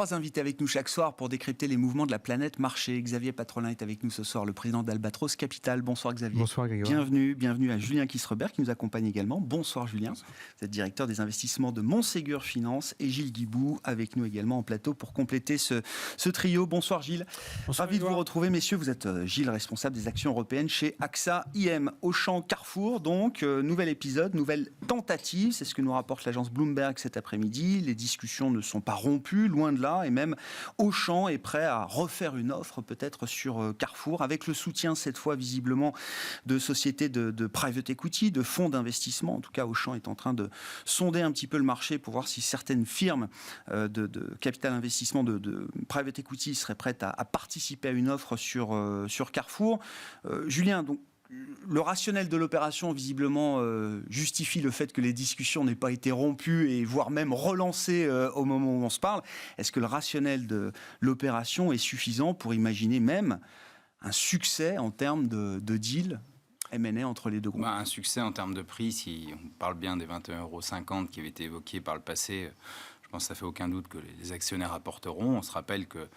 3 invités avec nous chaque soir pour décrypter les mouvements de la planète marché. Xavier Patrolin est avec nous ce soir, le président d'Albatros Capital. Bonsoir Xavier. Bonsoir Grégoire. Bienvenue à Julien Kisrebert qui nous accompagne également. Bonsoir Julien. Bonsoir. Vous êtes directeur des investissements de Montségur Finance et Gilles Guibou avec nous également en plateau pour compléter ce trio. Bonsoir Gilles. Bonsoir, Ravi de vous retrouver messieurs. Vous êtes Gilles, responsable des actions européennes chez AXA IM. Auchan, Carrefour, donc nouvel épisode, nouvelle tentative. C'est ce que nous rapporte l'agence Bloomberg cet après-midi. Les discussions ne sont pas rompues, loin de là, et même Auchan est prêt à refaire une offre peut-être sur Carrefour, avec le soutien cette fois visiblement de sociétés de private equity, de fonds d'investissement. En tout cas, Auchan est en train de sonder un petit peu le marché pour voir si certaines firmes de capital investissement de private equity seraient prêtes à participer à une offre sur Carrefour. Julien, donc le rationnel de l'opération, visiblement, justifie le fait que les discussions n'aient pas été rompues et voire même relancées au moment où on se parle. Est-ce que le rationnel de l'opération est suffisant pour imaginer même un succès en termes de deal M&A entre les deux groupes? Un succès en termes de prix, si on parle bien des 21,50 € qui avaient été évoqués par le passé, je pense que ça ne fait aucun doute que les actionnaires apporteront. On se rappelle que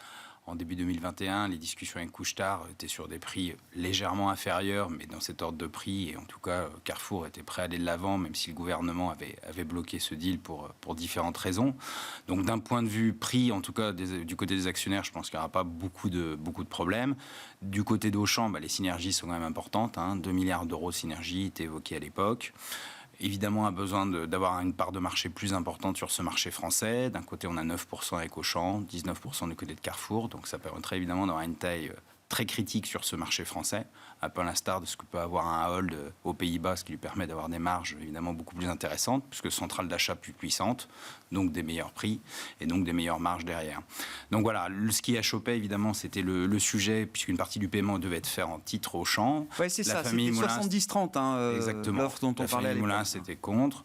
en début 2021, les discussions avec Couche-Tard étaient sur des prix légèrement inférieurs, mais dans cet ordre de prix. Et en tout cas, Carrefour était prêt à aller de l'avant, même si le gouvernement avait bloqué ce deal pour différentes raisons. Donc d'un point de vue prix, en tout cas du côté des actionnaires, je pense qu'il n'y aura pas beaucoup de problèmes. Du côté d'Auchan, les synergies sont quand même importantes. 2 milliards d'euros de synergies étaient évoquées à l'époque. Évidemment, a besoin d'avoir une part de marché plus importante sur ce marché français. D'un côté, on a 9% avec Auchan, 19% du côté de Carrefour. Donc ça permettrait évidemment d'avoir une taille très critique sur ce marché français, un peu à l'instar de ce que peut avoir un Ahold aux Pays-Bas, ce qui lui permet d'avoir des marges évidemment beaucoup plus intéressantes, puisque centrale d'achat plus puissante, donc des meilleurs prix et donc des meilleures marges derrière. Donc voilà, ce qui achoppait évidemment, c'était le sujet, puisqu'une partie du paiement devait être faite en titre Auchan. Oui, c'est ça, c'était 70-30, exactement. L'offre dont on parlait à l'époque. Moulin, c'était contre.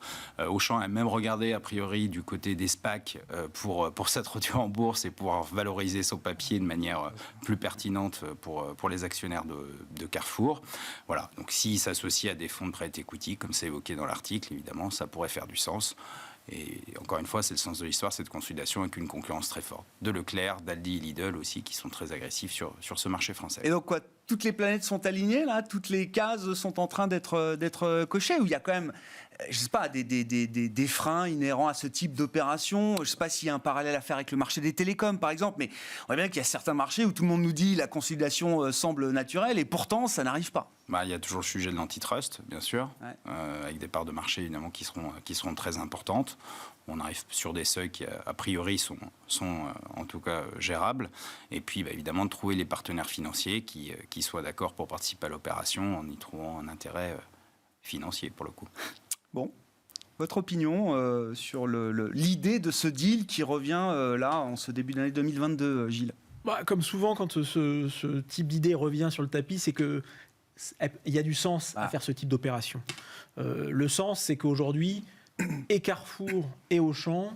Auchan a même regardé, a priori, du côté des SPAC pour s'introduire en bourse et pouvoir valoriser son papier de manière plus pertinente pour les actionnaires de Carrefour. Voilà. Donc, s'il s'associe à des fonds de private equity, comme c'est évoqué dans l'article, évidemment, ça pourrait faire du sens. Et encore une fois, c'est le sens de l'histoire, cette consolidation avec une concurrence très forte. De Leclerc, d'Aldi et Lidl aussi, qui sont très agressifs sur ce marché français. Et donc quoi, toutes les planètes sont alignées, là? Toutes les cases sont en train d'être cochées? Ou il y a quand même, je sais pas, des freins inhérents à ce type d'opération? Je sais pas s'il y a un parallèle à faire avec le marché des télécoms, par exemple, mais on voit bien qu'il y a certains marchés où tout le monde nous dit la consolidation semble naturelle, et pourtant, ça n'arrive pas. Il y a toujours le sujet de l'antitrust, bien sûr, avec des parts de marché, évidemment, qui seront très importantes. On arrive sur des seuils qui, a priori, sont en tout cas gérables. Et puis, évidemment, de trouver les partenaires financiers qui soient d'accord pour participer à l'opération en y trouvant un intérêt financier, pour le coup. Bon. Votre opinion sur l'idée de ce deal qui revient là, en ce début d'année 2022, Gilles? Comme souvent, quand ce type d'idée revient sur le tapis, c'est qu'il y a du sens à faire ce type d'opération. Le sens, c'est qu'aujourd'hui, et Carrefour et Auchan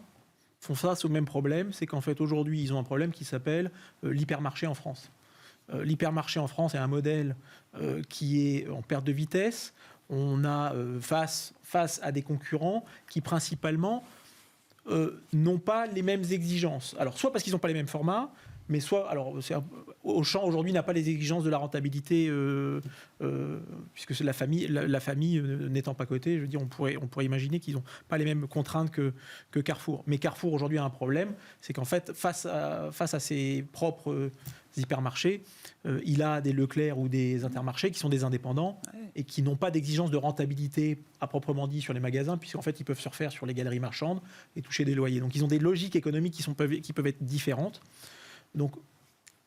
font face au même problème, c'est qu'en fait aujourd'hui ils ont un problème qui s'appelle l'hypermarché en France. L'hypermarché en France est un modèle qui est en perte de vitesse. On a face à des concurrents qui principalement n'ont pas les mêmes exigences. Alors soit parce qu'ils n'ont pas les mêmes formats, mais soit, Auchan aujourd'hui n'a pas les exigences de la rentabilité, puisque la famille n'étant pas cotée, je veux dire, on pourrait imaginer qu'ils n'ont pas les mêmes contraintes que Carrefour. Mais Carrefour aujourd'hui a un problème, c'est qu'en fait, face à ses propres hypermarchés, il a des Leclerc ou des Intermarchés qui sont des indépendants et qui n'ont pas d'exigence de rentabilité à proprement dit sur les magasins, puisqu'en fait, ils peuvent se refaire sur les galeries marchandes et toucher des loyers. Donc, ils ont des logiques économiques qui peuvent être différentes. Donc,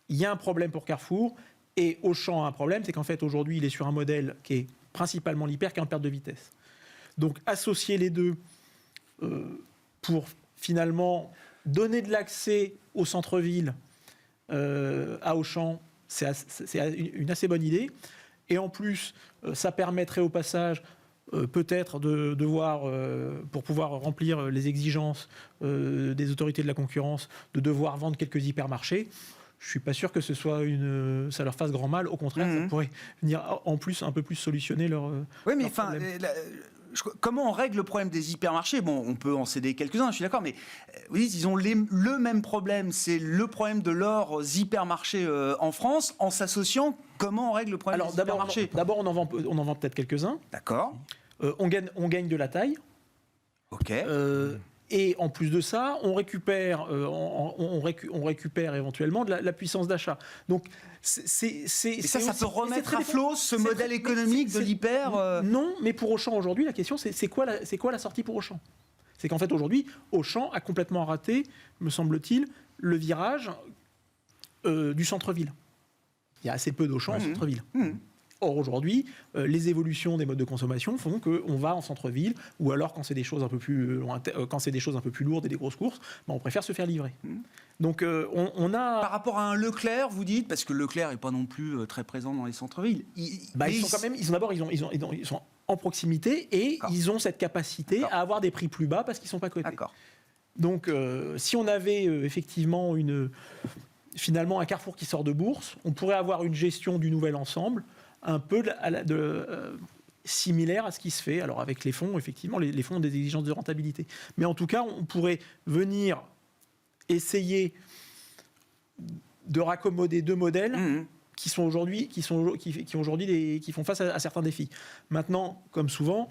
il y a un problème pour Carrefour et Auchan a un problème, c'est qu'en fait, aujourd'hui, il est sur un modèle qui est principalement l'hyper, qui est en perte de vitesse. Donc, associer les deux pour finalement donner de l'accès au centre-ville à Auchan, c'est une assez bonne idée. Et en plus, ça permettrait au passage peut-être de voir, pour pouvoir remplir les exigences des autorités de la concurrence, de devoir vendre quelques hypermarchés. Je ne suis pas sûr que ça leur fasse grand mal. Au contraire, ça pourrait venir en plus un peu plus solutionner leur oui, mais leur problème. comment on règle le problème des hypermarchés? Bon, on peut en céder quelques-uns, je suis d'accord, mais vous dites, ils ont le même problème, c'est le problème de leurs hypermarchés en France, en s'associant. Comment on règle le problème des hypermarchés? D'abord, on en vend peut-être quelques-uns. D'accord. On gagne de la taille. Ok. Et en plus de ça, on récupère éventuellement de la puissance d'achat. Donc, et ça peut remettre à flot ce modèle économique de l'hyper Non, mais pour Auchan aujourd'hui, la question c'est quoi la sortie pour Auchan? C'est qu'en fait aujourd'hui, Auchan a complètement raté, me semble-t-il, le virage du centre-ville. Il y a assez peu d'Auchan en centre-ville. Or, aujourd'hui, les évolutions des modes de consommation font qu'on va en centre-ville, ou alors quand c'est des choses un peu plus lourdes et des grosses courses, on préfère se faire livrer. Donc, on a... Par rapport à un Leclerc, vous dites, parce que Leclerc n'est pas non plus très présent dans les centres-villes. Ils sont en proximité et ils ont cette capacité à avoir des prix plus bas parce qu'ils ne sont pas cotés. D'accord. Donc, si on avait effectivement finalement un Carrefour qui sort de bourse, on pourrait avoir une gestion du nouvel ensemble un peu similaire à ce qui se fait. Alors avec les fonds, effectivement, les fonds ont des exigences de rentabilité. Mais en tout cas, on pourrait venir essayer de raccommoder deux modèles qui font aujourd'hui face à certains défis. Maintenant, comme souvent,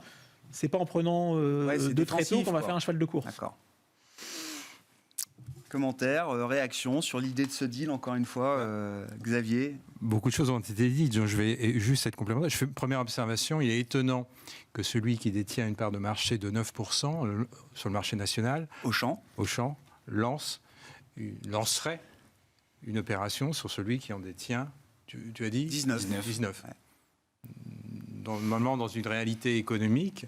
c'est pas en prenant deux tréteaux qu'on va faire un cheval de course. D'accord. Commentaires, réactions sur l'idée de ce deal, encore une fois, Xavier? Beaucoup de choses ont été dites, donc je vais juste être complémentaire. Je fais une première observation. Il est étonnant que celui qui détient une part de marché de 9% sur le marché national, Auchan, lancerait une opération sur celui qui en détient, tu as dit 19. Ouais. Normalement, dans une réalité économique,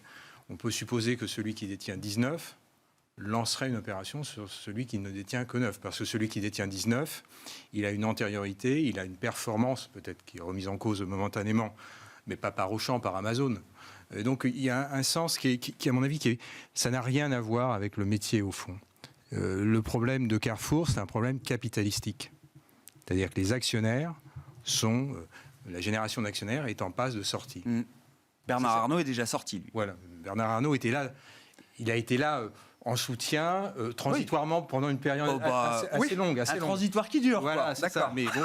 on peut supposer que celui qui détient 19 lancerait une opération sur celui qui ne détient que 9. Parce que celui qui détient 19, il a une antériorité, il a une performance, peut-être qui est remise en cause momentanément, mais pas par Auchan, par Amazon. Et donc il y a un sens qui à mon avis, ça n'a rien à voir avec le métier au fond. Le problème de Carrefour, c'est un problème capitalistique. C'est-à-dire que les actionnaires sont... la génération d'actionnaires est en passe de sortie. Bernard Arnault est déjà sorti, lui. Voilà, Bernard Arnault était là. Il a été là... en soutien, transitoirement, pendant une période assez longue. Un transitoire qui dure. Voilà, c'est ça. Mais bon,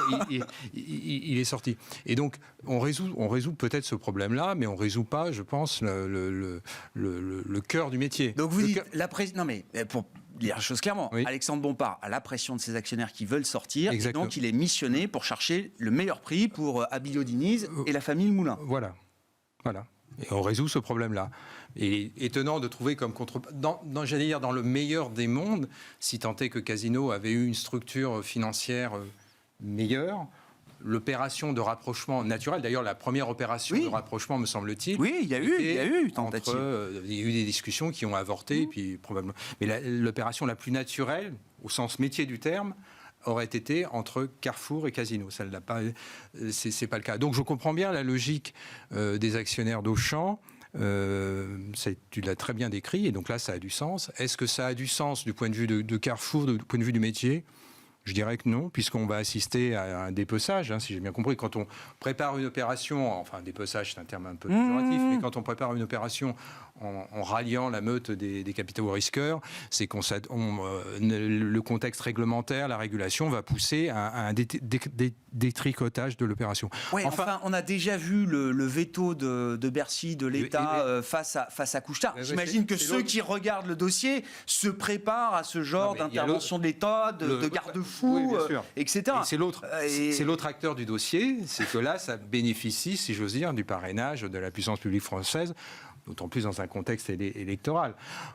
il est sorti. Et donc, on résout peut-être ce problème-là, mais on ne résout pas, je pense, le cœur du métier. Donc vous dites, non mais, pour dire la chose clairement, Alexandre Bompard a la pression de ses actionnaires qui veulent sortir, et donc il est missionné pour chercher le meilleur prix pour Abilo Diniz et la famille Moulin. Voilà. Et on résout ce problème-là. Et étonnant de trouver comme j'allais dire, dans le meilleur des mondes, si tant est que Casino avait eu une structure financière meilleure, l'opération de rapprochement naturel, d'ailleurs la première opération de rapprochement, me semble-t-il. Oui, il y a eu tentative. Il y a eu des discussions qui ont avorté, et puis probablement. Mais l'opération la plus naturelle, au sens métier du terme, aurait été entre Carrefour et Casino. Ça n'a pas, c'est pas le cas. Donc je comprends bien la logique des actionnaires d'Auchan. Tu l'as très bien décrit, et donc là ça a du sens. Est-ce que ça a du sens du point de vue de Carrefour, du point de vue du métier? Je dirais que non, puisqu'on va assister à un dépeçage, si j'ai bien compris. Quand on prépare une opération, enfin dépeçage c'est un terme un peu péjoratif, mais quand on prépare une opération en ralliant la meute des capitaux risqueurs, c'est le contexte réglementaire, la régulation va pousser à un détricotage de l'opération. Oui, enfin, on a déjà vu le veto de Bercy, de l'État face à Couche-Tard. J'imagine que ceux qui regardent le dossier se préparent à ce genre d'intervention de l'État, de garde-fous, etc. Et c'est l'autre acteur du dossier, c'est que là, ça bénéficie, si j'ose dire, du parrainage de la puissance publique française, d'autant plus dans un contexte électoral.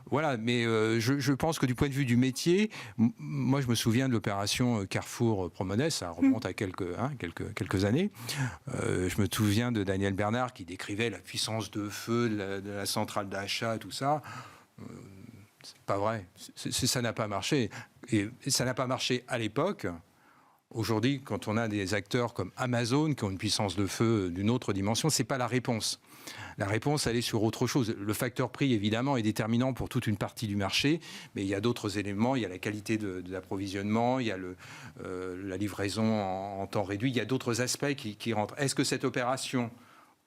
Voilà, mais je pense que du point de vue du métier, moi je me souviens de l'opération Carrefour-Promonès, ça remonte à quelques années. Je me souviens de Daniel Bernard qui décrivait la puissance de feu de la centrale d'achat, tout ça. C'est pas vrai. Ça n'a pas marché. Et ça n'a pas marché à l'époque. Aujourd'hui, quand on a des acteurs comme Amazon qui ont une puissance de feu d'une autre dimension, c'est pas la réponse. La réponse, elle est sur autre chose. Le facteur prix, évidemment, est déterminant pour toute une partie du marché, mais il y a d'autres éléments. Il y a la qualité de l'approvisionnement, il y a la livraison en temps réduit. Il y a d'autres aspects qui rentrent. Est-ce que cette opération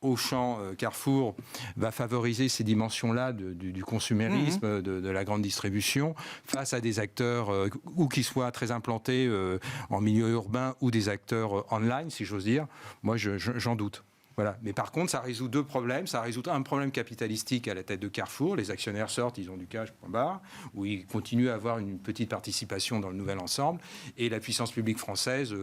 Auchan, Carrefour va favoriser ces dimensions-là du consumérisme, de la grande distribution, face à des acteurs ou qui soient très implantés en milieu urbain ou des acteurs online, si j'ose dire. Moi, j'en doute. Voilà. Mais par contre, ça résout deux problèmes. Ça résout un problème capitalistique à la tête de Carrefour. Les actionnaires sortent, ils ont du cash, point barre, où ils continuent à avoir une petite participation dans le nouvel ensemble. Et la puissance publique française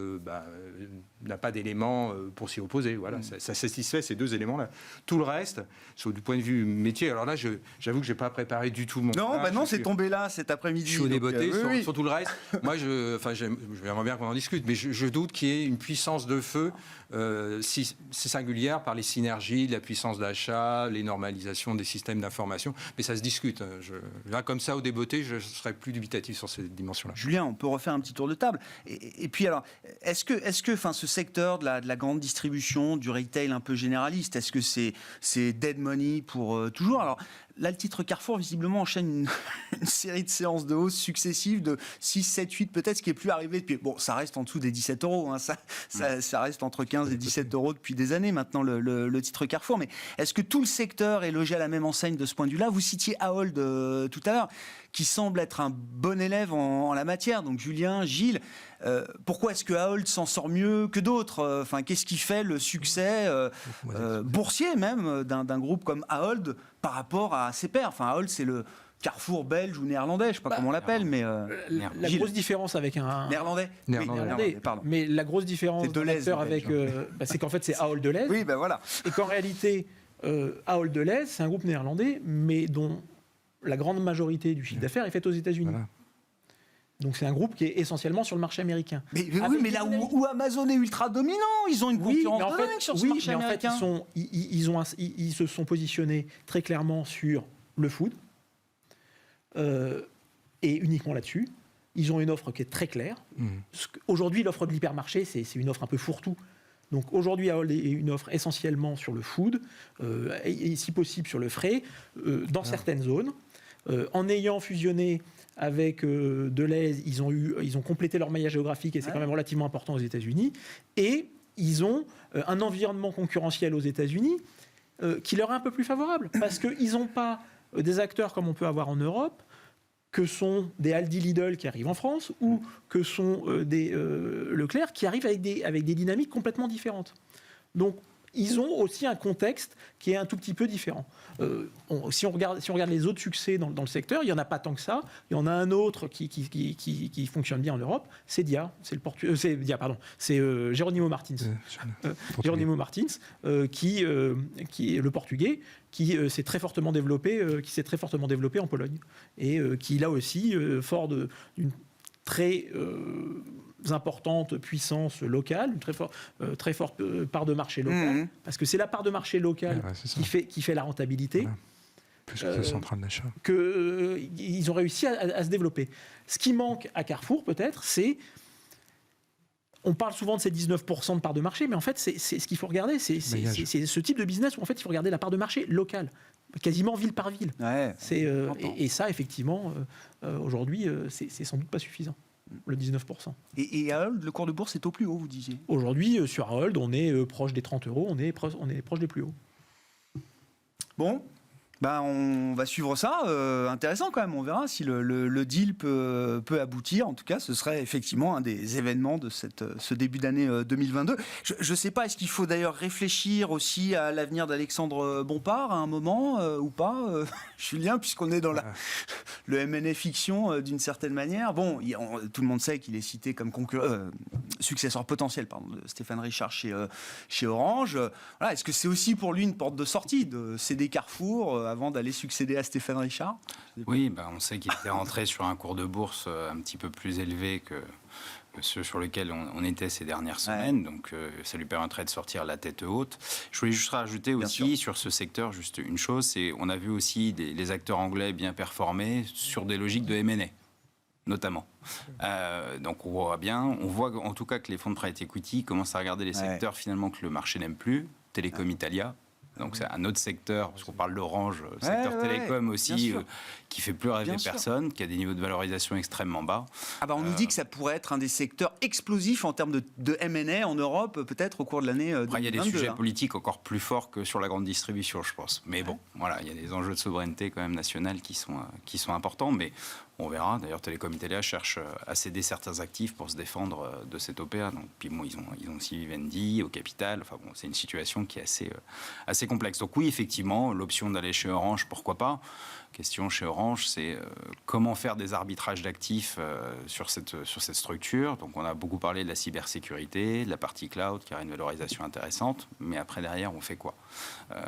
n'a pas d'éléments pour s'y opposer. Voilà. Ça satisfait ces deux éléments-là. Tout le reste, du point de vue métier, alors là, j'avoue que je n'ai pas préparé du tout mon... Non, c'est tombé là cet après-midi. Je suis au déboté sur tout le reste. Moi, j'aimerais bien qu'on en discute, mais je doute qu'il y ait une puissance de feu si singulière par les synergies, la puissance d'achat, les normalisations des systèmes d'information. Mais ça se discute. Là, comme ça, au débeauté, je serais plus dubitatif sur cette dimension-là. Julien, on peut refaire un petit tour de table. Et puis alors, est-ce que ce secteur de la grande distribution, du retail un peu généraliste, est-ce que c'est dead money pour toujours? Alors, là, le titre Carrefour, visiblement, enchaîne une série de séances de hausse successives de 6, 7, 8, peut-être, ce qui n'est plus arrivé depuis... Bon, ça reste en dessous des 17 euros. Hein, ça reste entre 15 et 17 euros depuis des années maintenant, le titre Carrefour. Mais est-ce que tout le secteur est logé à la même enseigne de ce point de vue-là? Vous citiez Ahold tout à l'heure, qui semble être un bon élève en la matière. Donc, Julien, Gilles, pourquoi est-ce que Ahold s'en sort mieux que d'autres? Qu'est-ce qui fait le succès boursier même d'un groupe comme Ahold par rapport à ses pairs? Ahold, c'est le Carrefour belge ou néerlandais, je ne sais pas comment on l'appelle, mais... la grosse différence avec un... Néerlandais. Néerlandais, pardon. Mais la grosse différence d'un acteur avec... c'est qu'en fait, c'est Ahold Delhaize. Oui, voilà. Et qu'en réalité, Ahold Delhaize, c'est un groupe néerlandais, mais dont la grande majorité du chiffre d'affaires est faite aux États-Unis. Voilà. Donc c'est un groupe qui est essentiellement sur le marché américain. Mais là où Amazon est ultra dominant, ils ont une concurrence sur ce marché américain. En fait, ils se sont positionnés très clairement sur le food, et uniquement là-dessus. Ils ont une offre qui est très claire. Aujourd'hui, l'offre de l'hypermarché, c'est une offre un peu fourre-tout. Donc aujourd'hui, Ahold est une offre essentiellement sur le food, et si possible sur le frais, dans certaines zones. En ayant fusionné avec Delhaize, ils ont complété leur maillage géographique, et c'est quand même relativement important aux États-Unis. Et ils ont un environnement concurrentiel aux États-Unis qui leur est un peu plus favorable, parce qu'ils n'ont pas des acteurs comme on peut avoir en Europe, que sont des Aldi Lidl qui arrivent en France, ou que sont des Leclerc qui arrivent avec des dynamiques complètement différentes. Donc, ils ont aussi un contexte qui est un tout petit peu différent. Si on regarde les autres succès dans le secteur, il n'y en a pas tant que ça. Il y en a un autre qui fonctionne bien en Europe, c'est Dia. C'est Jerónimo Martins. Jerónimo Martins, qui est le portugais, qui s'est très fortement développé en Pologne. Et qui, là aussi, fort d'une très importante puissance locale, une très forte part de marché local, parce que c'est la part de marché local qui fait la rentabilité. Voilà. Plus que la centrale d'achat. Ils ont réussi à se développer. Ce qui manque à Carrefour, peut-être, c'est... On parle souvent de ces 19% de part de marché, mais en fait, c'est ce qu'il faut regarder. C'est ce type de business où en fait, il faut regarder la part de marché locale, quasiment ville par ville. Ouais, et ça, effectivement, aujourd'hui, c'est sans doute pas suffisant, le 19%. Et à Ahold, le cours de bourse est au plus haut, vous disiez? Aujourd'hui, sur Ahold, on est proche des 30 euros, on est proche des plus hauts. Bon. On va suivre ça. Intéressant quand même. On verra si le deal peut aboutir. En tout cas, ce serait effectivement un des événements de ce début d'année 2022. Je ne sais pas, est-ce qu'il faut d'ailleurs réfléchir aussi à l'avenir d'Alexandre Bompard à un moment ou pas, Julien, puisqu'on est dans le M&A fiction d'une certaine manière. Bon, tout le monde sait qu'il est cité comme successeur potentiel de Stéphane Richard chez Orange. Voilà, est-ce que c'est aussi pour lui une porte de sortie de céder Carrefour avant d'aller succéder à Stéphane Richard? Oui, on sait qu'il était rentré sur un cours de bourse un petit peu plus élevé que ceux sur lesquels on était ces dernières semaines, donc ça lui permettrait de sortir la tête haute. Je voulais juste rajouter aussi sur ce secteur juste une chose, c'est on a vu aussi les acteurs anglais bien performer sur des logiques de M&A. Notamment. Donc on voit en tout cas que les fonds de private equity commencent à regarder les secteurs finalement que le marché n'aime plus, Télécom Italia, Donc c'est un autre secteur, parce qu'on parle d'Orange, secteur télécom aussi, qui fait plus rêver personne, qui a des niveaux de valorisation extrêmement bas. On nous dit que ça pourrait être un des secteurs explosifs en termes de M&A en Europe, peut-être au cours de l'année 2022. Il y a des sujets politiques encore plus forts que sur la grande distribution, je pense. Mais bon, voilà, il y a des enjeux de souveraineté quand même nationale qui sont importants, mais on verra. D'ailleurs, Telecom Italia cherche à céder certains actifs pour se défendre de cette OPA. Donc, puis bon, ils ont aussi Vivendi au capital. Enfin bon, c'est une situation qui est assez complexe. Donc oui, effectivement, l'option d'aller chez Orange, pourquoi pas. Question chez Orange, c'est comment faire des arbitrages d'actifs sur cette structure. Donc on a beaucoup parlé de la cybersécurité, de la partie cloud qui a une valorisation intéressante, mais après derrière on fait quoi ?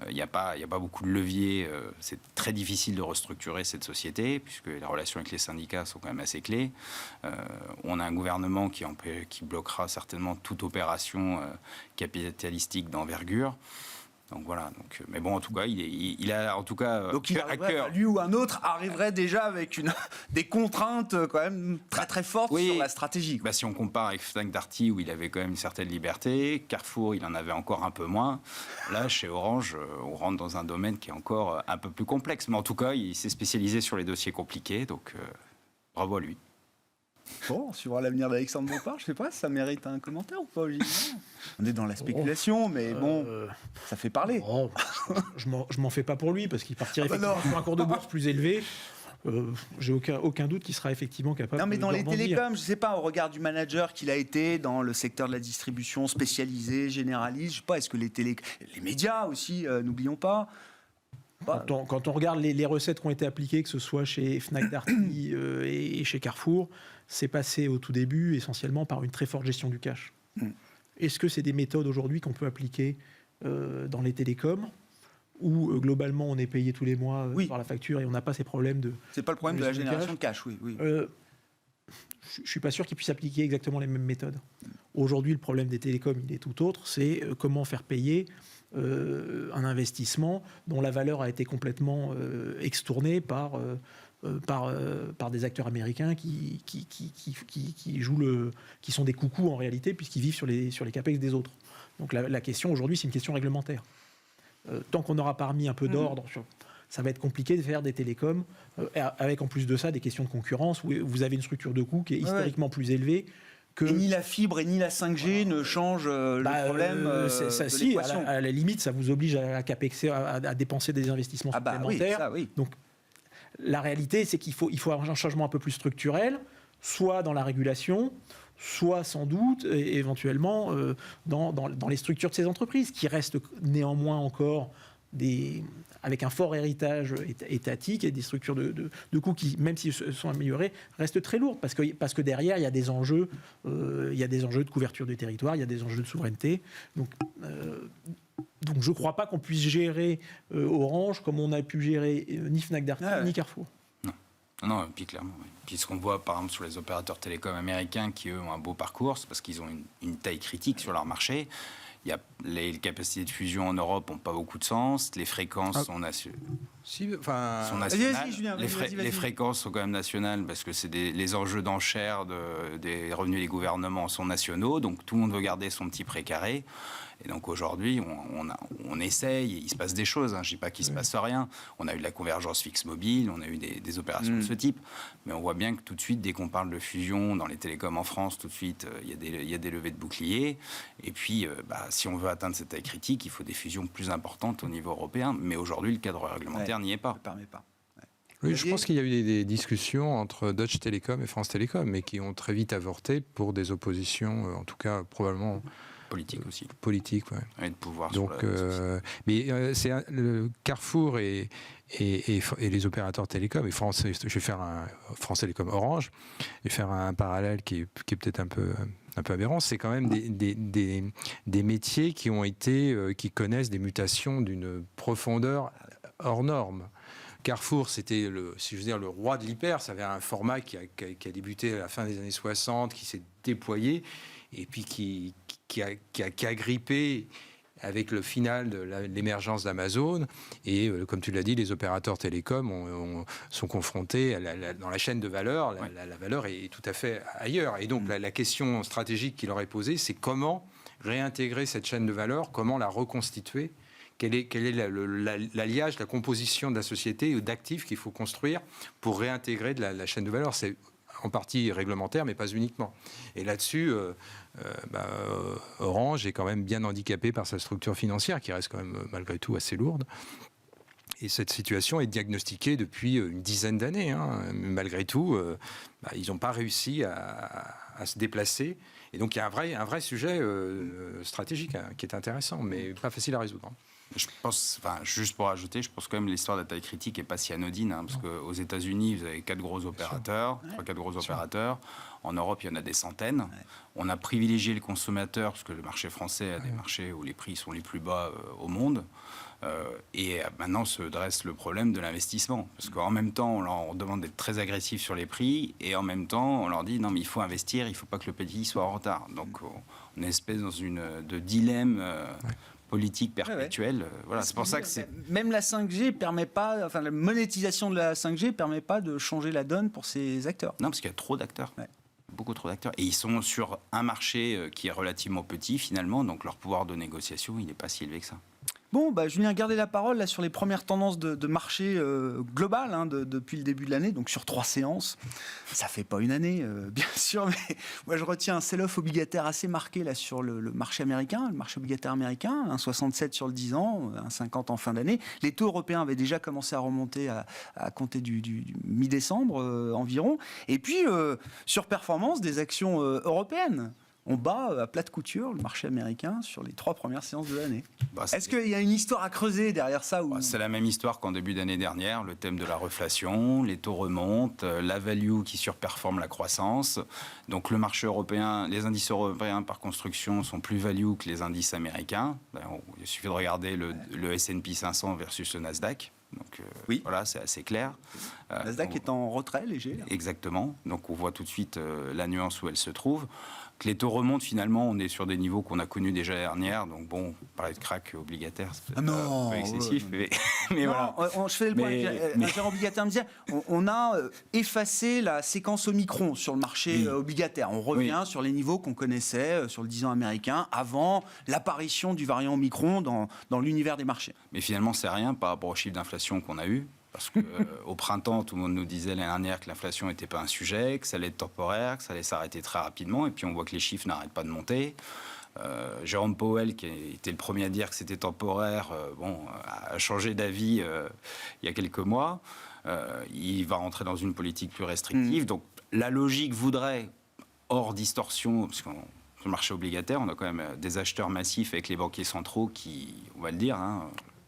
Il n'y a pas beaucoup de leviers, c'est très difficile de restructurer cette société puisque les relations avec les syndicats sont quand même assez clés. On a un gouvernement qui bloquera certainement toute opération capitalistique d'envergure. Donc voilà. Mais bon, en tout cas, il a en tout cas donc il à cœur. Lui ou un autre arriverait déjà avec des contraintes quand même très très fortes sur la stratégie. Si on compare avec Fnac Darty où il avait quand même une certaine liberté, Carrefour il en avait encore un peu moins. Là, chez Orange, on rentre dans un domaine qui est encore un peu plus complexe. Mais en tout cas, il s'est spécialisé sur les dossiers compliqués. Donc bravo à lui. Bon, on suivra l'avenir d'Alexandre Bompard. Je sais pas, ça mérite un commentaire ou pas, Olivier ? On est dans la spéculation, mais bon, ça fait parler. Je m'en fais pas pour lui, parce qu'il partirait effectivement sur un cours de bourse plus élevé. J'ai aucun doute qu'il sera effectivement capable de... Non, mais dans les télécoms, je sais pas, au regard du manager qu'il a été dans le secteur de la distribution spécialisée, généraliste, je sais pas, est-ce que les médias aussi, n'oublions pas... Quand on regarde les recettes qui ont été appliquées, que ce soit chez Fnac Darty et chez Carrefour, c'est passé au tout début essentiellement par une très forte gestion du cash. Est-ce que c'est des méthodes aujourd'hui qu'on peut appliquer dans les télécoms où globalement on est payé tous les mois par la facture et on n'a pas ces problèmes de... C'est pas le problème de la génération de cash, oui. Je ne suis pas sûr qu'ils puissent appliquer exactement les mêmes méthodes. Aujourd'hui, le problème des télécoms, il est tout autre, c'est comment faire payer un investissement dont la valeur a été complètement extournée par des acteurs américains qui sont des coucous en réalité, puisqu'ils vivent sur les capex des autres. Donc la question aujourd'hui, c'est une question réglementaire. Tant qu'on n'aura pas remis un peu d'ordre, ça va être compliqué de faire des télécoms, avec en plus de ça des questions de concurrence, où vous avez une structure de coût qui est historiquement plus élevée. Et ni la fibre et ni la 5G ne changent le problème de l'équation. À la limite, ça vous oblige à capexer, à dépenser des investissements supplémentaires. Donc, la réalité, c'est qu'il faut avoir un changement un peu plus structurel, soit dans la régulation, soit sans doute, éventuellement, dans les structures de ces entreprises, qui restent néanmoins encore avec un fort héritage étatique et des structures de coûts qui, même s'ils se sont améliorés, restent très lourdes parce que derrière, il y a des enjeux, de couverture du territoire, il y a des enjeux de souveraineté. Donc je ne crois pas qu'on puisse gérer Orange comme on a pu gérer ni Fnac Darty ni Carrefour. Non, puis clairement. Oui. Puis ce qu'on voit, par exemple, sur les opérateurs télécoms américains qui, eux, ont un beau parcours, c'est parce qu'ils ont une taille critique sur leur marché. Les capacités de fusion en Europe n'ont pas beaucoup de sens. Les fréquences sont nationales. Les fréquences sont quand même nationales parce que les enjeux d'enchères des revenus des gouvernements sont nationaux. Donc tout le monde veut garder son petit précaré. Et donc aujourd'hui, on essaye, il se passe des choses. Je ne dis pas qu'il ne se passe rien. On a eu de la convergence fixe-mobile, on a eu des opérations de ce type. Mais on voit bien que tout de suite, dès qu'on parle de fusion dans les télécoms en France, tout de suite, il y a des levées de boucliers. Et puis, si on veut atteindre cette taille critique, il faut des fusions plus importantes au niveau européen. Mais aujourd'hui, le cadre réglementaire n'y est pas. Ne permet pas. Oui, je pense qu'il y a eu des discussions entre Deutsche Telekom et France Télécom, mais qui ont très vite avorté pour des oppositions, en tout cas probablement... Politique aussi. Politique, oui. Et de pouvoir. Donc, c'est le Carrefour et les opérateurs télécoms, et je vais faire un France Télécom Orange, et faire un parallèle qui est peut-être un peu aberrant. C'est quand même des métiers qui connaissent des mutations d'une profondeur hors norme. Carrefour, c'était le roi de l'hyper. Ça avait un format qui a débuté à la fin des années 60, qui s'est déployé et puis qui a grippé avec le final de l'émergence d'Amazon. Et comme tu l'as dit, les opérateurs télécoms sont confrontés dans la chaîne de valeur. La valeur est tout à fait ailleurs. Et donc la question stratégique qui leur est posée, c'est comment réintégrer cette chaîne de valeur, comment la reconstituer. quel est l'alliage, la composition de la société ou d'actifs qu'il faut construire pour réintégrer de la chaîne de valeur. C'est en partie réglementaire, mais pas uniquement. Et là-dessus, Orange est quand même bien handicapé par sa structure financière, qui reste quand même malgré tout assez lourde. Et cette situation est diagnostiquée depuis une dizaine d'années. Malgré tout, ils n'ont pas réussi à se déplacer. Et donc il y a un vrai sujet stratégique qui est intéressant, mais pas facile à résoudre. Je pense, juste pour ajouter, je pense quand même que l'histoire de la taille critique n'est pas si anodine, parce qu'aux États-Unis, vous avez 3-4 gros opérateurs. En Europe, il y en a des centaines. Ouais. On a privilégié le consommateur, parce que le marché français a des marchés où les prix sont les plus bas au monde. Et maintenant se dresse le problème de l'investissement. Parce qu'en même temps, on leur demande d'être très agressif sur les prix, et en même temps, on leur dit non, mais il faut investir, il ne faut pas que le pays soit en retard. Donc, on est espèce de dilemme. Politique perpétuelle. Voilà, c'est pour ça que c'est... Même la 5G permet pas, la monétisation de la 5G permet pas de changer la donne pour ces acteurs. Non, parce qu'il y a trop d'acteurs. Ouais. Beaucoup trop d'acteurs. Et ils sont sur un marché qui est relativement petit, finalement, donc leur pouvoir de négociation, il n'est pas si élevé que ça. Bon, Julien, gardez la parole là, sur les premières tendances de marché global depuis le début de l'année, donc sur 3 séances. Ça fait pas une année, bien sûr, mais moi je retiens un sell-off obligataire assez marqué là, sur le marché américain, le marché obligataire américain, 1,67 sur le 10 ans, 1,50 en fin d'année. Les taux européens avaient déjà commencé à remonter à compter du mi-décembre environ. Et puis, sur performance des actions européennes. On bat à plate couture le marché américain sur les 3 premières séances de l'année. Est-ce qu'il y a une histoire à creuser derrière ça ou... C'est la même histoire qu'en début d'année dernière, le thème de la reflation, les taux remontent, la value qui surperforme la croissance. Donc le marché européen, les indices européens par construction sont plus value que les indices américains. Il suffit de regarder le S&P 500 versus le Nasdaq. Donc voilà, c'est assez clair. Nasdaq est en retrait léger. Là. Exactement. Donc on voit tout de suite la nuance où elle se trouve. Que les taux remontent, finalement, on est sur des niveaux qu'on a connus déjà l'année dernière. Donc bon, parler de crack obligataire, c'est peut-être un peu excessif. Mais non, voilà. Je fais le point. Un gérant obligataire me disait, on a effacé la séquence Omicron sur le marché obligataire. On revient sur les niveaux qu'on connaissait sur le 10 ans américain avant l'apparition du variant Omicron dans l'univers des marchés. Mais finalement, c'est rien par rapport au chiffre d'inflation qu'on a eu. Parce qu'au printemps, tout le monde nous disait l'année dernière que l'inflation n'était pas un sujet, que ça allait être temporaire, que ça allait s'arrêter très rapidement. Et puis on voit que les chiffres n'arrêtent pas de monter. Jérôme Powell, qui était le premier à dire que c'était temporaire, a changé d'avis il y a quelques mois. Il va rentrer dans une politique plus restrictive. Donc la logique voudrait, hors distorsion, parce qu'on... Sur le marché obligataire, on a quand même des acheteurs massifs avec les banquiers centraux qui, on va le dire,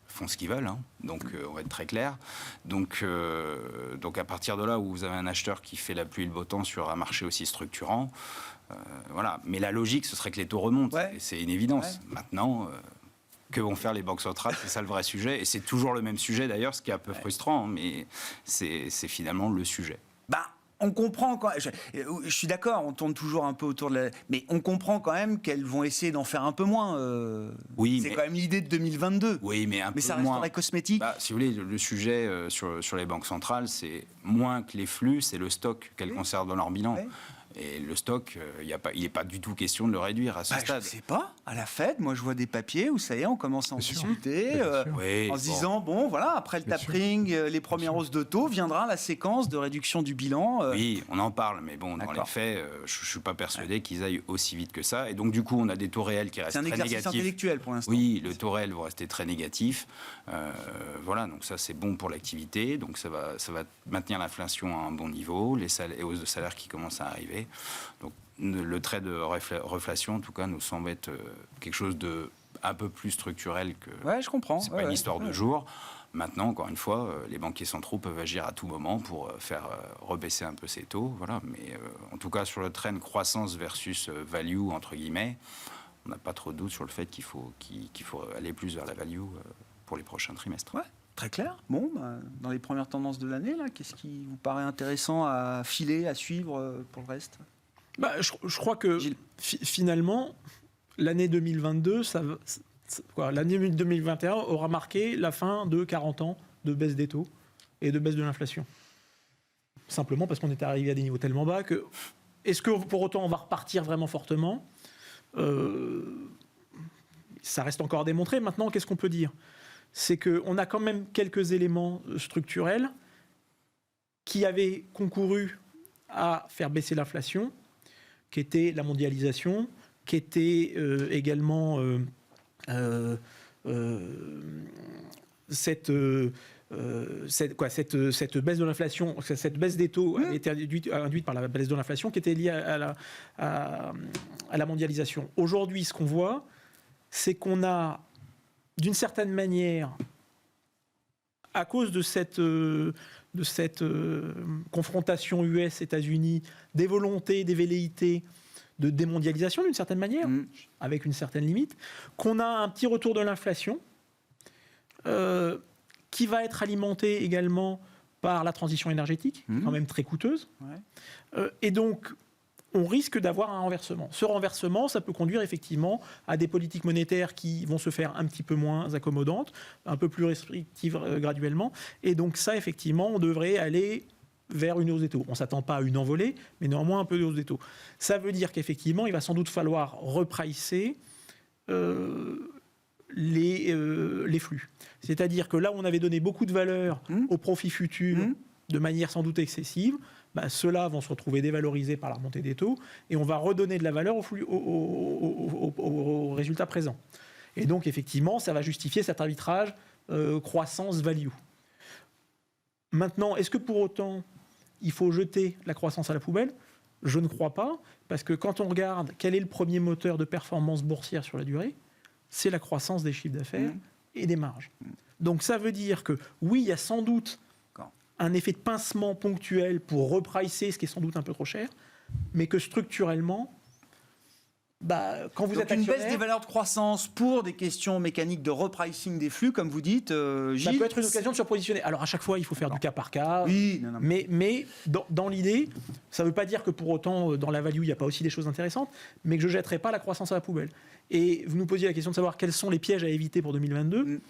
font ce qu'ils veulent, donc on va être très clair. Donc à partir de là où vous avez un acheteur qui fait la pluie et le beau temps sur un marché aussi structurant, voilà. Mais la logique, ce serait que les taux remontent, et c'est une évidence. Maintenant, que vont faire les banques centrales, c'est ça le vrai sujet, et c'est toujours le même sujet d'ailleurs, ce qui est un peu frustrant, mais c'est finalement le sujet. On comprend quand je suis d'accord, on tourne toujours un peu autour de la... Mais on comprend quand même qu'elles vont essayer d'en faire un peu moins. C'est quand même l'idée de 2022. Oui, mais ça resterait cosmétique. Si vous voulez, le sujet sur les banques centrales, c'est moins que les flux, c'est le stock qu'elles conservent dans leur bilan. Oui. Et le stock, il n'est pas du tout question de le réduire à ce stade. Je ne sais pas. À la Fed, moi, je vois des papiers où ça y est, on commence à en discuter, en se disant, voilà, après le tapering, les premières hausses de taux, viendra la séquence de réduction du bilan. Oui, on en parle, mais bon, dans les faits, je ne suis pas persuadé qu'ils aillent aussi vite que ça. Et donc, du coup, on a des taux réels qui restent très négatifs. C'est un exercice intellectuel pour l'instant. Oui, le taux réel va rester très négatif. Voilà, donc ça, c'est bon pour l'activité. Donc, ça va maintenir l'inflation à un bon niveau, les hausses de salaire qui commencent à arriver. Donc, le trait de reflation, en tout cas, nous semble être quelque chose de un peu plus structurel que... Ouais, je comprends. C'est pas une histoire de jour. Maintenant, encore une fois, les banquiers centraux peuvent agir à tout moment pour faire rebaisser un peu ces taux. Voilà. Mais en tout cas, sur le trend croissance versus value, entre guillemets, on n'a pas trop de doute sur le fait qu'il faut aller plus vers la value pour les prochains trimestres. Ouais. Très clair. Bon, dans les premières tendances de l'année, là, qu'est-ce qui vous paraît intéressant à filer, à suivre pour le reste ? Je crois que finalement, l'année 2022, l'année 2021 aura marqué la fin de 40 ans de baisse des taux et de baisse de l'inflation. Simplement parce qu'on est arrivé à des niveaux tellement bas que... Est-ce que pour autant on va repartir vraiment fortement ? ça reste encore à démontrer. Maintenant, qu'est-ce qu'on peut dire ? C'est qu'on a quand même quelques éléments structurels qui avaient concouru à faire baisser l'inflation, qui était la mondialisation, qui était également cette baisse de l'inflation, cette baisse des taux avait été induite par la baisse de l'inflation qui était liée à la mondialisation. Aujourd'hui, ce qu'on voit, c'est qu'on a, d'une certaine manière, à cause de cette confrontation US-États-Unis, des volontés, des velléités de démondialisation, d'une certaine manière, avec une certaine limite, qu'on a un petit retour de l'inflation qui va être alimenté également par la transition énergétique, quand même très coûteuse. Et donc, on risque d'avoir un renversement. Ce renversement, ça peut conduire effectivement à des politiques monétaires qui vont se faire un petit peu moins accommodantes, un peu plus restrictives graduellement. Et donc ça, effectivement, on devrait aller vers une hausse des taux. On ne s'attend pas à une envolée, mais néanmoins un peu de hausse des taux. Ça veut dire qu'effectivement, il va sans doute falloir repricer les flux. C'est-à-dire que là où on avait donné beaucoup de valeur aux profits futurs de manière sans doute excessive, ceux-là vont se retrouver dévalorisés par la remontée des taux et on va redonner de la valeur aux résultats présents. Et donc, effectivement, ça va justifier cet arbitrage croissance-value. Maintenant, est-ce que pour autant, il faut jeter la croissance à la poubelle ? Je ne crois pas, parce que quand on regarde quel est le premier moteur de performance boursière sur la durée, c'est la croissance des chiffres d'affaires et des marges. Donc ça veut dire que, oui, il y a sans doute un effet de pincement ponctuel pour repricer ce qui est sans doute un peu trop cher, mais que structurellement, quand vous êtes actionnaire... Une baisse des valeurs de croissance pour des questions mécaniques de repricing des flux, comme vous dites, Gilles... Ça peut être une occasion de surpositionner. Alors à chaque fois, il faut faire du cas par cas. Oui, mais dans l'idée, ça ne veut pas dire que pour autant, dans la value, il n'y a pas aussi des choses intéressantes, mais que je ne jetterai pas la croissance à la poubelle. Et vous nous posiez la question de savoir quels sont les pièges à éviter pour 2022.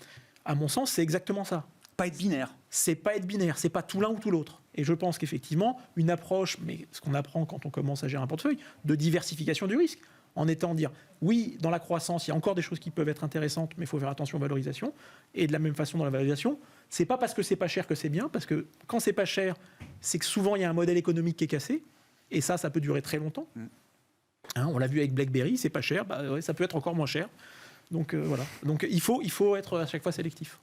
À mon sens, c'est exactement ça. Pas être binaire. C'est pas être binaire, c'est pas tout l'un ou tout l'autre. Et je pense qu'effectivement, une approche, mais ce qu'on apprend quand on commence à gérer un portefeuille, de diversification du risque, en étant dire, oui, dans la croissance, il y a encore des choses qui peuvent être intéressantes, mais il faut faire attention aux valorisations. Et de la même façon, dans la valorisation, c'est pas parce que c'est pas cher que c'est bien, parce que quand c'est pas cher, c'est que souvent, il y a un modèle économique qui est cassé, et ça peut durer très longtemps. On l'a vu avec BlackBerry, c'est pas cher, ça peut être encore moins cher. Donc voilà. Donc il faut être à chaque fois sélectif.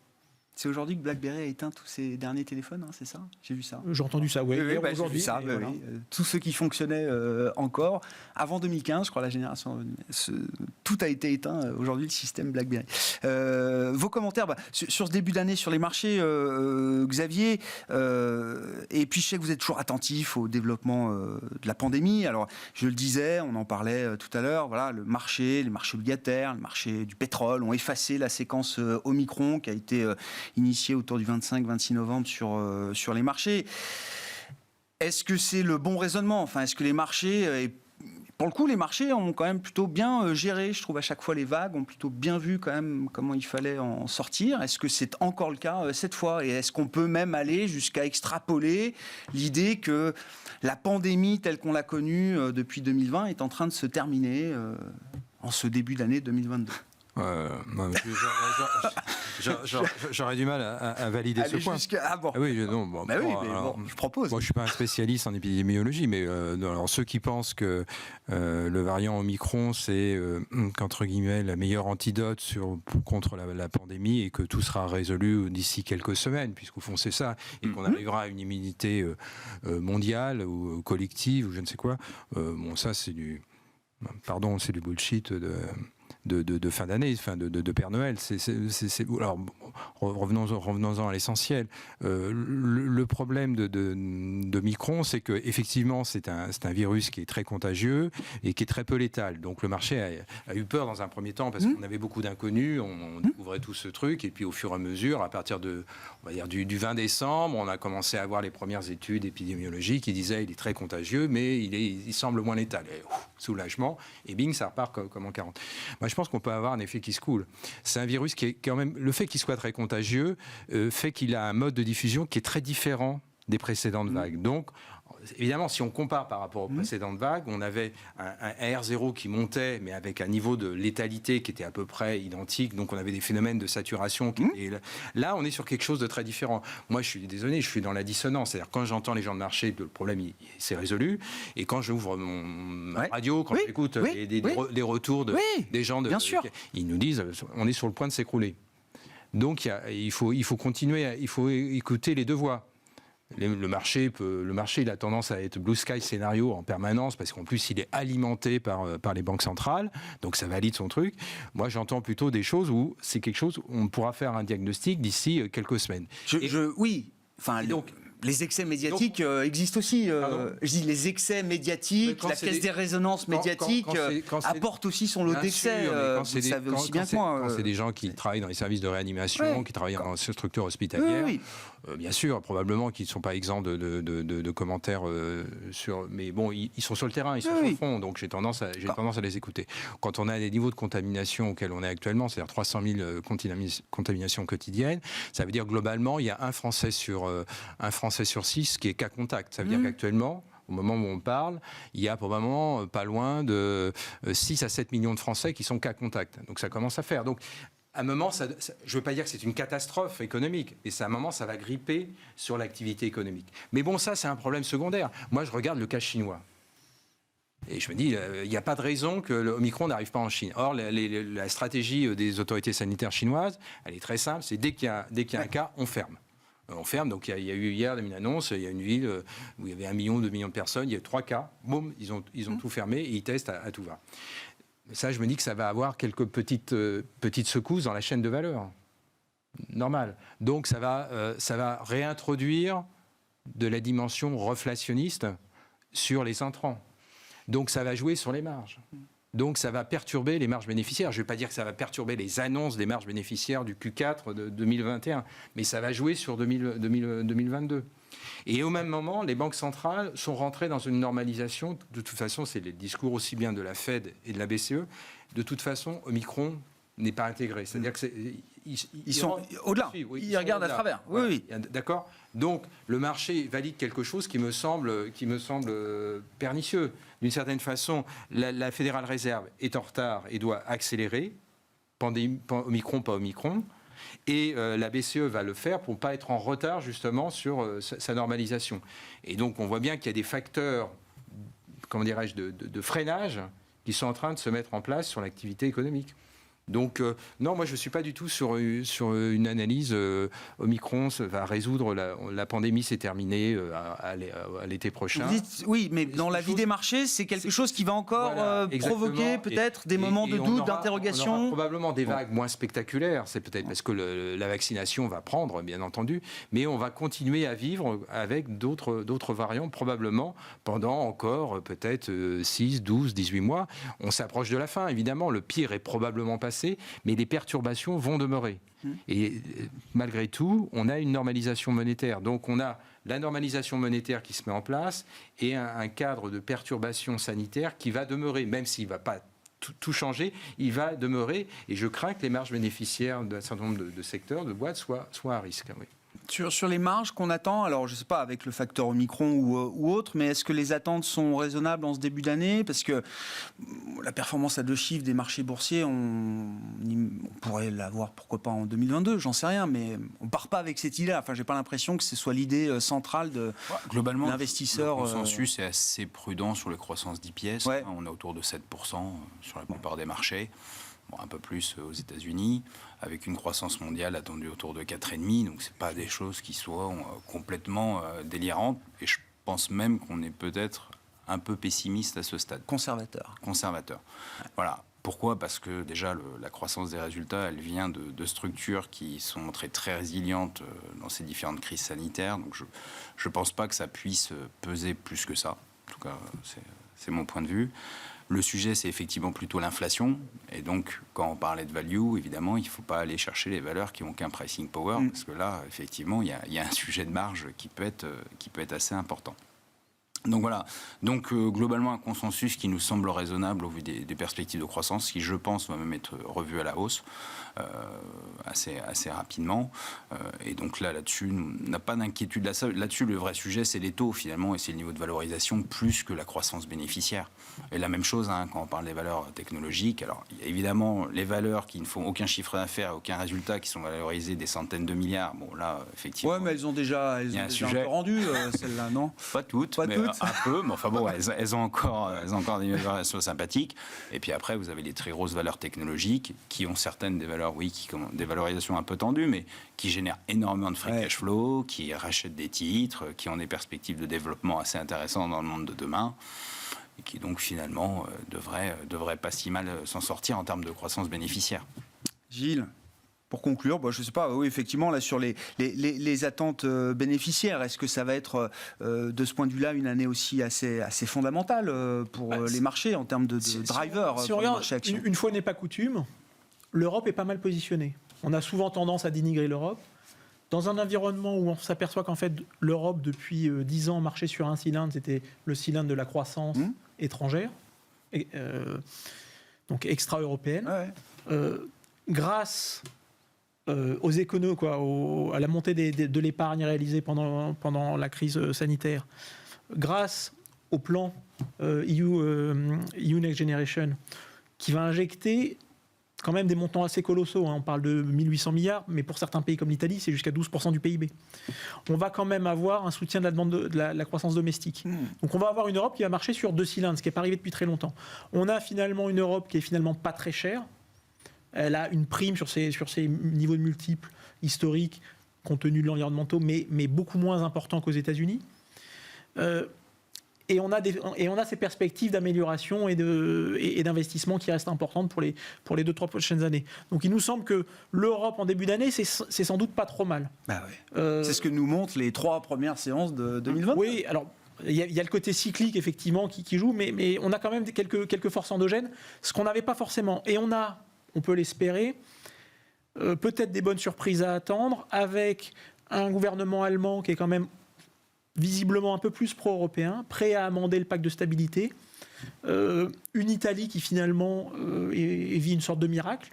C'est aujourd'hui que BlackBerry a éteint tous ses derniers téléphones, c'est ça ? J'ai vu ça. J'ai entendu ça, oui. J'ai vu ça, voilà. Tous ceux qui fonctionnaient encore. Avant 2015, je crois, la génération... tout a été éteint, aujourd'hui, le système BlackBerry. Vos commentaires sur ce début d'année, sur les marchés, Xavier, et puis je sais que vous êtes toujours attentif au développement de la pandémie. Alors, je le disais, on en parlait tout à l'heure, voilà, les marchés obligataires, le marché du pétrole ont effacé la séquence Omicron qui a été... initié autour du 25-26 novembre sur les marchés. Est-ce que c'est le bon raisonnement ? Enfin, est-ce que les marchés... Pour le coup, les marchés ont quand même plutôt bien géré. Je trouve à chaque fois les vagues ont plutôt bien vu quand même comment il fallait en sortir. Est-ce que c'est encore le cas cette fois ? Et est-ce qu'on peut même aller jusqu'à extrapoler l'idée que la pandémie telle qu'on l'a connue depuis 2020 est en train de se terminer en ce début d'année 2022 ? J'aurais du mal à valider ce point. Je propose. Moi, je ne suis pas un spécialiste en épidémiologie, mais alors, ceux qui pensent que le variant Omicron, c'est qu'entre guillemets la meilleure antidote contre la pandémie et que tout sera résolu d'ici quelques semaines, puisqu'au fond c'est ça, et qu'on arrivera à une immunité mondiale ou collective ou je ne sais quoi, ça c'est du bullshit de fin d'année, de Père Noël. Alors, revenons-en à l'essentiel. Le problème de Micron, c'est qu'effectivement, c'est un virus qui est très contagieux et qui est très peu létal. Donc le marché a eu peur dans un premier temps parce qu'on avait beaucoup d'inconnus, on découvrait tout ce truc, et puis au fur et à mesure, à partir du 20 décembre, on a commencé à avoir les premières études épidémiologiques qui disaient il est très contagieux, mais il semble moins létal. Et, soulagement, et bing, ça repart comme en 40. Moi, je pense qu'on peut avoir un effet qui se coule. C'est un virus qui est quand même... Le fait qu'il soit très contagieux fait qu'il a un mode de diffusion qui est très différent des précédentes vagues. Donc, évidemment, si on compare par rapport aux précédentes vagues, on avait un R0 qui montait, mais avec un niveau de létalité qui était à peu près identique. Donc, on avait des phénomènes de saturation. Là, on est sur quelque chose de très différent. Moi, je suis désolé, je suis dans la dissonance. C'est-à-dire, quand j'entends les gens de marché, le problème, c'est résolu. Et quand j'ouvre ma radio, quand j'écoute les retours des gens, ils nous disent, on est sur le point de s'écrouler. Donc, il faut continuer, il faut écouter les deux voix. Le marché, il a tendance à être blue sky scénario en permanence parce qu'en plus, il est alimenté par les banques centrales. Donc, ça valide son truc. Moi, j'entends plutôt des choses où c'est quelque chose où on pourra faire un diagnostic d'ici quelques semaines. Oui. Enfin, donc, les excès médiatiques existent aussi. Je dis les excès médiatiques, la caisse des résonances médiatiques apporte aussi son lot d'excès. Vous savez aussi bien que moi. Quand c'est des gens qui travaillent dans les services de réanimation, qui travaillent dans ces structures hospitalières, bien sûr, probablement qu'ils ne sont pas exempts de commentaires sur. Mais bon, ils sont sur le terrain, ils sont sur le front, donc j'ai tendance à les écouter. Quand on a les niveaux de contamination auxquels on est actuellement, c'est-à-dire 300 000 contaminations quotidiennes, ça veut dire globalement, il y a un Français sur 6 qui est cas contact. Ça veut dire qu'actuellement, au moment où on parle, il y a probablement pas loin de 6 à 7 millions de Français qui sont cas contact. Donc ça commence à faire. Donc à un moment, je ne veux pas dire que c'est une catastrophe économique, mais à un moment, ça va gripper sur l'activité économique. Mais bon, ça, c'est un problème secondaire. Moi, je regarde le cas chinois. Et je me dis, il n'y a pas de raison que l'Omicron n'arrive pas en Chine. Or, la stratégie des autorités sanitaires chinoises, elle est très simple, c'est dès qu'il y a un cas, on ferme. On ferme, donc il y a eu hier une annonce, il y a une ville où il y avait 1 million, 2 millions de personnes, il y a eu 3 cas, boum, ils ont tout fermé et ils testent à tout va. Ça, je me dis que ça va avoir quelques petites secousses dans la chaîne de valeur. Normal. Donc ça va réintroduire de la dimension reflationniste sur les intrants. Donc ça va jouer sur les marges. Donc ça va perturber les marges bénéficiaires. Je ne vais pas dire que ça va perturber les annonces des marges bénéficiaires du Q4 de 2021, mais ça va jouer sur 2022. Et au même moment, les banques centrales sont rentrées dans une normalisation. De toute façon, c'est les discours aussi bien de la Fed et de la BCE. De toute façon, Omicron n'est pas intégré. C'est-à-dire que ils sont au-delà. Ils regardent à travers. Voilà. Oui. D'accord. Donc le marché valide quelque chose qui me semble pernicieux. D'une certaine façon, la Fédérale Réserve est en retard et doit accélérer. Omicron, pas Omicron. Et la BCE va le faire pour ne pas être en retard justement sur sa normalisation. Et donc on voit bien qu'il y a des facteurs, comment dirais-je, de freinage qui sont en train de se mettre en place sur l'activité économique. Donc, non, moi je ne suis pas du tout sur une analyse Omicron va résoudre la pandémie, c'est terminé à l'été prochain. Vous dites, oui, mais dans la vie des marchés, c'est quelque chose qui va encore provoquer peut-être des moments de doute, d'interrogation. On aura probablement des vagues moins spectaculaires, c'est peut-être parce que la vaccination va prendre, bien entendu, mais on va continuer à vivre avec d'autres variants, probablement pendant encore peut-être 6, 12, 18 mois. On s'approche de la fin, évidemment, le pire est probablement passé. Mais les perturbations vont demeurer. Et malgré tout, on a une normalisation monétaire. Donc on a la normalisation monétaire qui se met en place et un cadre de perturbation sanitaire qui va demeurer, même s'il ne va pas tout changer, il va demeurer. Et je crains que les marges bénéficiaires d'un certain nombre de secteurs, de boîtes, soient à risque. Oui. Sur les marges qu'on attend, alors je ne sais pas avec le facteur Omicron ou autre, mais est-ce que les attentes sont raisonnables en ce début d'année? Parce que la performance à 2 chiffres des marchés boursiers, on pourrait l'avoir pourquoi pas en 2022, j'en sais rien, mais on ne part pas avec cette idée-là. Enfin, je n'ai pas l'impression que ce soit l'idée centrale de l'investisseur. Le consensus est assez prudent sur les croissances d'IPS. Ouais. On est autour de 7% sur la plupart des marchés. Un peu plus aux États-Unis, avec une croissance mondiale attendue autour de 4,5. Donc, ce n'est pas des choses qui soient complètement délirantes. Et je pense même qu'on est peut-être un peu pessimiste à ce stade. Conservateur. Ouais. Voilà. Pourquoi ? Parce que déjà, la croissance des résultats, elle vient de structures qui sont montrées très résilientes dans ces différentes crises sanitaires. Donc, je ne pense pas que ça puisse peser plus que ça. En tout cas, c'est mon point de vue. Le sujet, c'est effectivement plutôt l'inflation. Et donc, quand on parlait de value, évidemment, il ne faut pas aller chercher les valeurs qui n'ont qu'un pricing power, parce que là, effectivement, il y a un sujet de marge qui peut être assez important. Donc voilà, globalement un consensus qui nous semble raisonnable au vu des perspectives de croissance, qui je pense va même être revu à la hausse assez rapidement. Et donc là-dessus, on n'a pas d'inquiétude là-dessus. Le vrai sujet, c'est les taux finalement, et c'est le niveau de valorisation plus que la croissance bénéficiaire. Et la même chose quand on parle des valeurs technologiques. Alors il y a évidemment les valeurs qui ne font aucun chiffre d'affaires, aucun résultat, qui sont valorisées des centaines de milliards. Bon là, effectivement. Ouais, mais elles ont déjà un peu rendu celles-là, non? Pas toutes, mais un peu. Mais enfin bon, elles ont encore des valeurs sympathiques. Et puis après, vous avez les très grosses valeurs technologiques qui ont certaines des valeurs, des valorisations un peu tendues, mais qui génèrent énormément de free cash flow, qui rachètent des titres, qui ont des perspectives de développement assez intéressantes dans le monde de demain, et qui donc finalement devraient pas si mal s'en sortir en termes de croissance bénéficiaire. Gilles, pour conclure, je ne sais pas, oui, effectivement, là, sur les attentes bénéficiaires, est-ce que ça va être, de ce point de vue-là, une année aussi assez fondamentale pour les marchés en termes de drivers? Si on regarde, une fois n'est pas coutume, l'Europe est pas mal positionnée. On a souvent tendance à dénigrer l'Europe. Dans un environnement où on s'aperçoit qu'en fait, l'Europe, depuis 10 ans, marchait sur un cylindre, c'était le cylindre de la croissance étrangère, donc extra-européenne. Grâce aux économies, à la montée de l'épargne réalisée pendant la crise sanitaire, grâce au plan EU Next Generation, qui va injecter quand même des montants assez colossaux. On parle de 1800 milliards, mais pour certains pays comme l'Italie, c'est jusqu'à 12% du PIB. On va quand même avoir un soutien de la demande de la croissance domestique. Donc on va avoir une Europe qui va marcher sur 2 cylindres, ce qui n'est pas arrivé depuis très longtemps. On a finalement une Europe qui est finalement pas très chère. Elle a une prime sur ses niveaux de multiples historiques, compte tenu de l'environnementaux, mais beaucoup moins important qu'aux États-Unis. Et on a ces perspectives d'amélioration et d'investissement qui restent importantes pour les 2-3 prochaines années. Donc il nous semble que l'Europe en début d'année, c'est sans doute pas trop mal. C'est ce que nous montrent les 3 premières séances de 2020. Oui, alors il y a le côté cyclique effectivement qui joue, mais on a quand même quelques forces endogènes, ce qu'on n'avait pas forcément. Et on peut l'espérer, peut-être des bonnes surprises à attendre, avec un gouvernement allemand qui est quand même visiblement un peu plus pro-européen, prêt à amender le pacte de stabilité, une Italie qui finalement vit une sorte de miracle,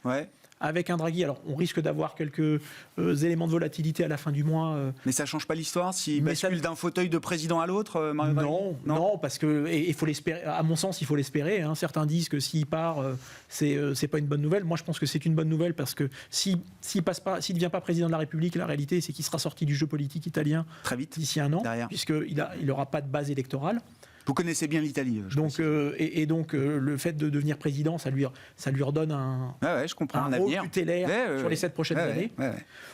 avec un Draghi. Alors on risque d'avoir quelques éléments de volatilité à la fin du mois. Mais ça ne change pas l'histoire s'il bascule d'un fauteuil de président à l'autre, Mario Draghi ? Non, parce que il faut l'espérer. À mon sens, il faut l'espérer. Certains disent que s'il part, c'est pas une bonne nouvelle. Moi, je pense que c'est une bonne nouvelle parce que s'il ne devient pas président de la République, la réalité, c'est qu'il sera sorti du jeu politique italien très vite d'ici un an, puisqu'il n'aura pas de base électorale. Vous connaissez bien l'Italie. Donc, le fait de devenir président, ça lui redonne un rôle tutélaire sur les 7 prochaines années.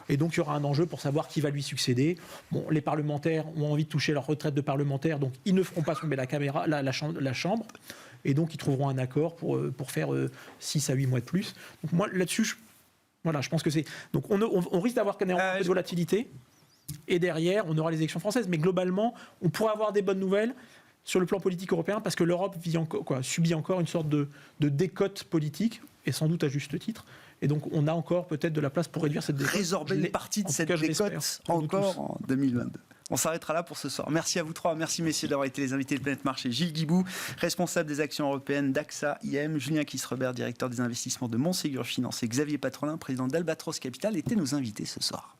Et donc, il y aura un enjeu pour savoir qui va lui succéder. Bon, les parlementaires ont envie de toucher leur retraite de parlementaire, donc ils ne feront pas tomber la chambre. Et donc, ils trouveront un accord pour faire 6 à 8 mois de plus. Donc, moi, là-dessus, je pense que c'est... Donc, on risque d'avoir un peu de volatilité. Et derrière, on aura les élections françaises. Mais globalement, on pourrait avoir des bonnes nouvelles sur le plan politique européen, parce que l'Europe subit encore une sorte de décote politique, et sans doute à juste titre. Et donc, on a encore peut-être de la place pour réduire cette décote. Résorber une partie de cette décote encore en 2022. On s'arrêtera là pour ce soir. Merci à vous 3. Merci, messieurs, d'avoir été les invités de Planète Marché. Gilles Guibou, responsable des actions européennes d'AXA IM. Julien Kiesrebert, directeur des investissements de Montségur Finance. Et Xavier Patrolin, président d'Albatros Capital, étaient nos invités ce soir.